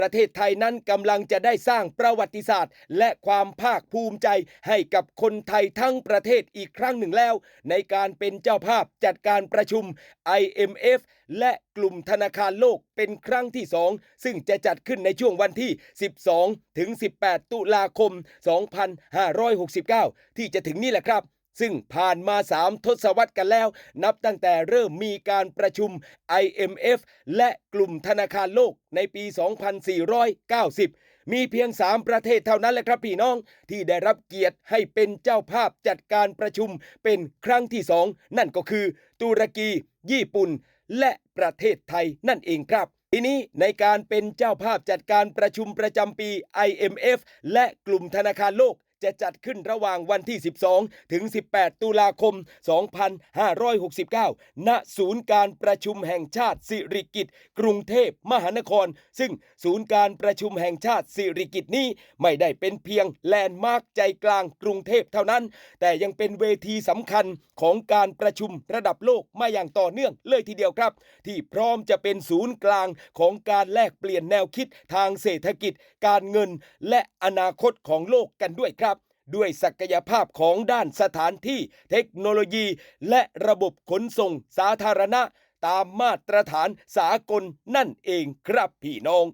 ประเทศไทยนั้นกำลังจะได้สร้างประวัติศาสตร์และความภาคภูมิใจให้กับคนไทยทั้งประเทศอีกครั้งหนึ่งแล้วในการเป็นเจ้าภาพจัดการประชุม IMF และกลุ่มธนาคารโลกเป็นครั้งที่2ซึ่งจะจัดขึ้นในช่วงวันที่12ถึง18ตุลาคม2569ที่จะถึงนี่แหละครับซึ่งผ่านมา3ทศวรรษกันแล้วนับตั้งแต่เริ่มมีการประชุม IMF และกลุ่มธนาคารโลกในปี 2490 มีเพียง3ประเทศเท่านั้นแหละครับพี่น้องที่ได้รับเกียรติให้เป็นเจ้าภาพจัดการประชุมเป็นครั้งที่2นั่นก็คือตุรกีญี่ปุ่นและประเทศไทยนั่นเองครับทีนี้ในการเป็นเจ้าภาพจัดการประชุมประจำปี IMF และกลุ่มธนาคารโลกจะจัดขึ้นระหว่างวันที่12ถึง18ตุลาคม2569ณศูนย์การประชุมแห่งชาติสิริกิติ์กรุงเทพมหานครซึ่งศูนย์การประชุมแห่งชาติสิริกิติ์นี้ไม่ได้เป็นเพียงแลนด์มาร์คใจกลางกรุงเทพเท่านั้นแต่ยังเป็นเวทีสำคัญของการประชุมระดับโลกมาอย่างต่อเนื่องเลยทีเดียวครับที่พร้อมจะเป็นศูนย์กลางของการแลกเปลี่ยนแนวคิดทางเศรษฐกิจการเงินและอนาคตของโลกกันด้วยครับด้วยศักยภาพของด้านสถานที่เทคโนโลยีและระบบขนส่งสาธารณะตามมาตรฐานสากลนั่นเองครับพี่น้อง